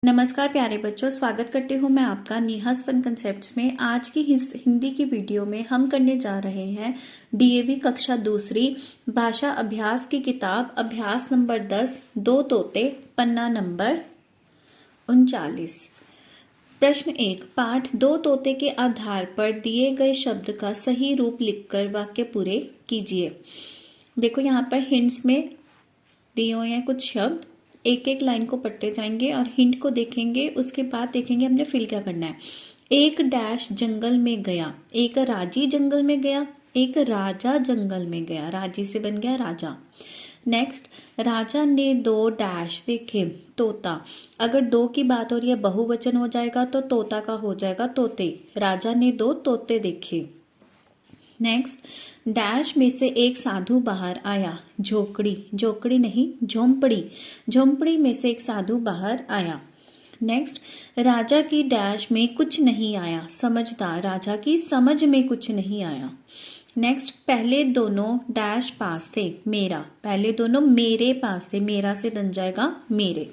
नमस्कार प्यारे बच्चों, स्वागत करती हूँ मैं आपका नेहास फन कंसेप्ट्स में। आज की हिंदी की वीडियो में हम करने जा रहे हैं डीएवी कक्षा दूसरी भाषा अभ्यास की किताब अभ्यास नंबर 10 दो तोते, पन्ना नंबर 39। प्रश्न 1, पाठ दो तोते के आधार पर दिए गए शब्द का सही रूप लिखकर वाक्य पूरे कीजिए। देखो यहाँ पर हिंट्स में दिए हुए हैं कुछ शब्द, एक एक लाइन को पढ़ते जाएंगे और हिंट को देखेंगे, उसके बाद देखेंगे हमने फिल क्या करना है। एक डैश जंगल में गया, एक राजी जंगल में गया, एक राजा जंगल में गया, राजी से बन गया राजा। नेक्स्ट, राजा ने दो डैश देखे, तोता। अगर दो की बात हो रही है बहुवचन हो जाएगा तो तोता का हो जाएगा तोते। राजा ने दो तोते देखे। नेक्स्ट, डैश में से एक साधु बाहर आया, झोपड़ी, झोपड़ी नहीं झोंपड़ी, झोंपड़ी में से एक साधु बाहर आया। नेक्स्ट, राजा की डैश में कुछ नहीं आया, समझदार, राजा की समझ में कुछ नहीं आया। नेक्स्ट, पहले दोनों डैश पास थे, मेरा, पहले दोनों मेरे पास थे, मेरा से बन जाएगा मेरे।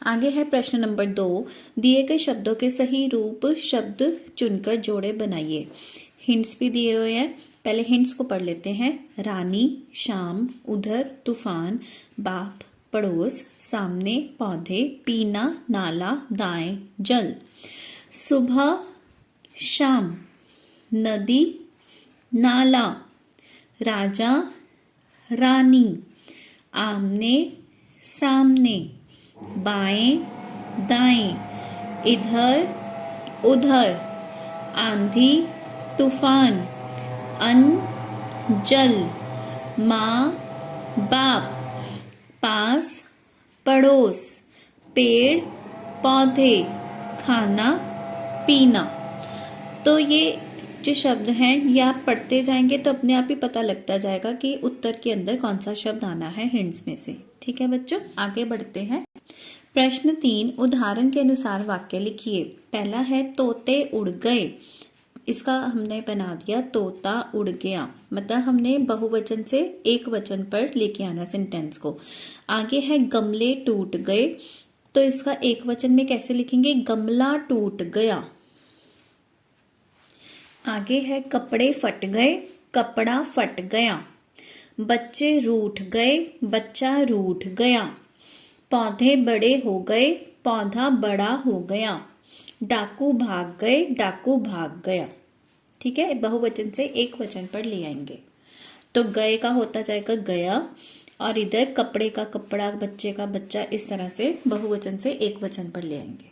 आगे है प्रश्न नंबर 2, दिए गए शब्दों के सही रूप शब्द चुनकर जोड़े बनाइए। हिंट्स भी दिए हुए हैं, पहले हिंट्स को पढ़ लेते हैं। रानी, शाम, उधर, तूफान, बाप, पड़ोस, सामने, पौधे, पीना, नाला, दाएं, जल। सुबह, शाम, नदी, नाला, राजा, रानी, आमने सामने, बाएं दाएं, इधर उधर, आंधी तूफान, अन्न जल, माँ बाप, पास पड़ोस, पेड़ पौधे, खाना पीना। तो ये जो शब्द हैं ये आप पढ़ते जाएंगे तो अपने आप ही पता लगता जाएगा कि उत्तर के अंदर कौन सा शब्द आना है हिंट्स में से। ठीक है बच्चों, आगे बढ़ते हैं। प्रश्न 3, उदाहरण के अनुसार वाक्य लिखिए। पहला है तोते उड़ गए, इसका हमने बना दिया तोता उड़ गया, मतलब हमने बहुवचन से एक वचन पर लेके आना सेंटेंस को। आगे है गमले टूट गए, तो इसका एक वचन में कैसे लिखेंगे, गमला टूट गया। आगे है कपड़े फट गए, कपड़ा फट गया। बच्चे रूठ गए, बच्चा रूठ गया। पौधे बड़े हो गए, पौधा बड़ा हो गया। डाकू भाग गए, डाकू भाग गया। ठीक है, बहुवचन से एक वचन पर ले आएंगे तो गए का होता जाएगा गया, और इधर कपड़े का कपड़ा, बच्चे का बच्चा, इस तरह से बहुवचन से एक वचन पर ले आएंगे।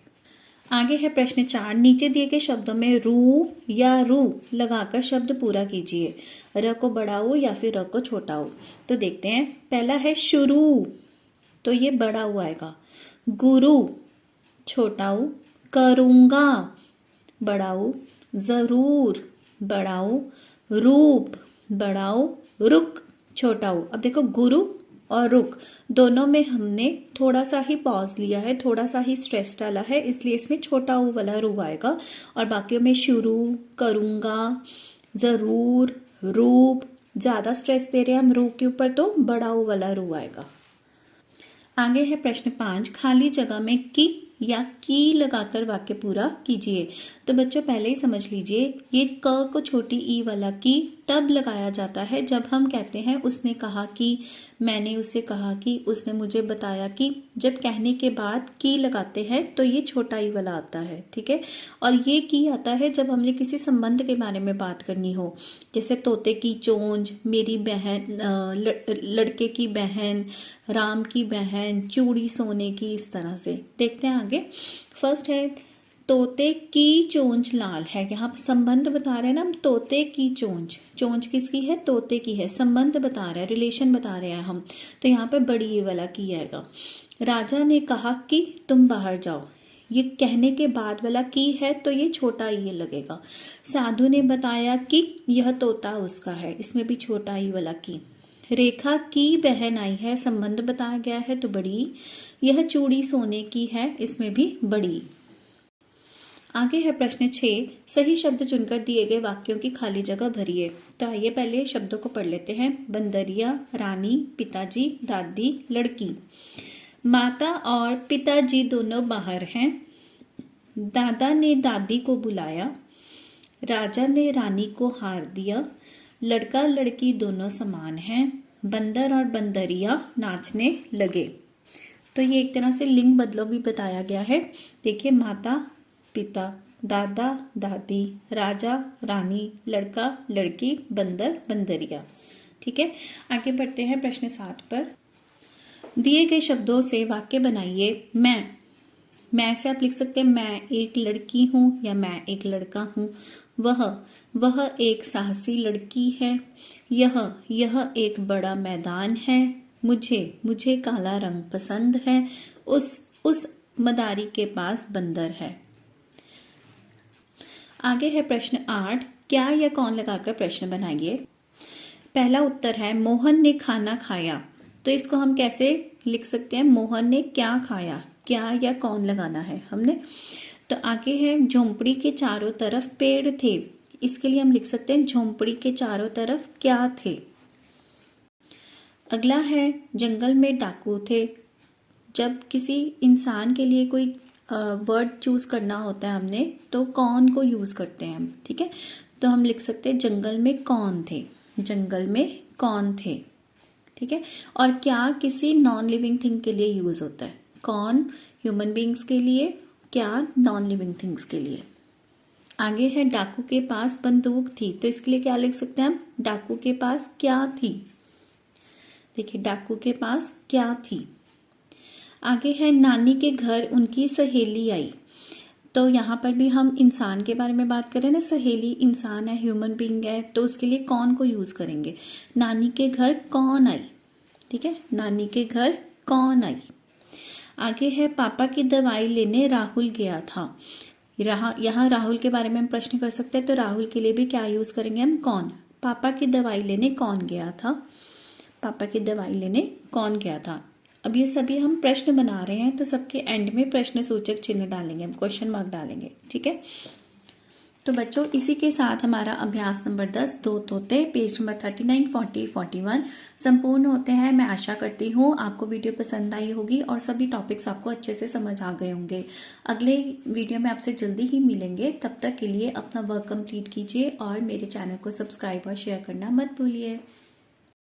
आगे है प्रश्न 4, नीचे दिए गए शब्दों में रू या रू लगाकर शब्द पूरा कीजिए। र को बड़ा हो या फिर र को छोटा हो। तो देखते हैं, पहला है शुरू, तो ये बड़ा हुआ आएगा। गुरु छोटा हो, करूंगा बढ़ाओ, जरूर बढ़ाओ, रूप बढ़ाओ, रुक छोटा हो। अब देखो गुरु और रुक दोनों में हमने थोड़ा सा ही पॉज लिया है, थोड़ा सा ही स्ट्रेस डाला है, इसलिए इसमें छोटा ऊ वाला रू आएगा। और बाकियों में शुरू, करूंगा, जरूर, रूप, ज्यादा स्ट्रेस दे रहे हैं हम रू के ऊपर तो बड़ा ऊ वाला रू आएगा। आगे है प्रश्न 5, खाली जगह में की या की लगाकर वाक्य पूरा कीजिए। तो बच्चों पहले ही समझ लीजिए, ये क को छोटी ई वाला की तब लगाया जाता है जब हम कहते हैं उसने कहा कि, मैंने उसे कहा कि, उसने मुझे बताया कि। जब कहने के बाद की लगाते हैं तो ये छोटा ई वाला आता है। ठीक है, और ये की आता है जब हमने किसी संबंध के बारे में बात करनी हो, जैसे तोते की चोंच, मेरी बहन, लड़के की बहन, राम की बहन, चूड़ी सोने की, इस तरह से। देखते हैं आगे। फर्स्ट है तोते की चोंच लाल है, यहाँ पर संबंध बता रहे हैं ना हम, तोते की चोंच, चोंच किसकी है, तोते की है, संबंध बता रहा है, रिलेशन बता रहे हैं हम, तो यहाँ पे बड़ी ये वाला की आएगा। राजा ने कहा कि तुम बाहर जाओ, ये कहने के बाद वाला की है तो ये छोटा ये लगेगा। साधु ने बताया कि यह तोता उसका है, इसमें भी छोटा ई वाला की। रेखा की बहन आई है, संबंध बताया गया है तो बड़ी। यह चूड़ी सोने की है, इसमें भी बड़ी। आगे है प्रश्न 6, सही शब्द चुनकर दिए गए वाक्यों की खाली जगह भरिए। तो आइए पहले शब्दों को पढ़ लेते हैं। बंदरिया, रानी, पिताजी, दादी, लड़की। माता और पिताजी दोनों बाहर हैं। दादा ने दादी को बुलाया। राजा ने रानी को हार दिया। लड़का लड़की दोनों समान हैं। बंदर और बंदरिया नाचने लगे। तो ये एक तरह से लिंग बदलाव भी बताया गया है। देखिए, माता पिता, दादा दादी, राजा रानी, लड़का लड़की, बंदर बंदरिया। ठीक है, आगे बढ़ते हैं प्रश्न 7 पर। दिए गए शब्दों से वाक्य बनाइए। मैं से आप लिख सकते हैं मैं एक लड़की हूं या मैं एक लड़का हूं। वह एक साहसी लड़की है। यह एक बड़ा मैदान है। मुझे काला रंग पसंद है। उस मदारी के पास बंदर है। आगे है प्रश्न 8। क्या या कौन लगाकर प्रश्न बनाइए। पहला उत्तर है मोहन ने खाना खाया। तो इसको हम कैसे लिख सकते हैं? मोहन ने क्या खाया। क्या या कौन लगाना है हमने। तो आगे है झोंपड़ी के चारों तरफ पेड़ थे। इसके लिए हम लिख सकते हैं झोंपड़ी के चारों तरफ क्या थे। अगला है जंगल में डाकू थे। जब किसी इंसान के लिए कोई वर्ड चूज करना होता है हमने, तो कौन को यूज करते हैं हम। ठीक है, तो हम लिख सकते हैं जंगल में कौन थे। जंगल में कौन थे। ठीक है, और क्या किसी नॉन लिविंग थिंग के लिए यूज होता है। कौन ह्यूमन बींग्स के लिए, क्या नॉन लिविंग थिंग्स के लिए। आगे है डाकू के पास बंदूक थी। तो इसके लिए क्या लिख सकते हैं हम? डाकू के पास क्या थी। देखिए, डाकू के पास क्या थी। आगे है नानी के घर उनकी सहेली आई। तो यहाँ पर भी हम इंसान के बारे में बात करें ना, सहेली इंसान है, ह्यूमन बीइंग है, तो उसके लिए कौन को यूज करेंगे। नानी के घर कौन आई। ठीक है, नानी के घर कौन आई। आगे है पापा की दवाई लेने राहुल गया था। यहाँ राहुल के बारे में हम प्रश्न कर सकते हैं, तो राहुल के लिए भी क्या यूज करेंगे हम? कौन। पापा की दवाई लेने कौन गया था। पापा की दवाई लेने कौन गया था। अब ये सभी हम प्रश्न बना रहे हैं, तो सबके एंड में प्रश्न सूचक चिन्ह डालेंगे, हम क्वेश्चन मार्क डालेंगे। ठीक है, तो बच्चों इसी के साथ हमारा अभ्यास नंबर 10 दो तोते पेज नंबर 39, 40, 41 संपूर्ण होते हैं। मैं आशा करती हूँ आपको वीडियो पसंद आई होगी और सभी टॉपिक्स आपको अच्छे से समझ आ गए होंगे। अगले वीडियो में आपसे जल्दी ही मिलेंगे। तब तक के लिए अपना वर्क कंप्लीट कीजिए और मेरे चैनल को सब्सक्राइब और शेयर करना मत भूलिए।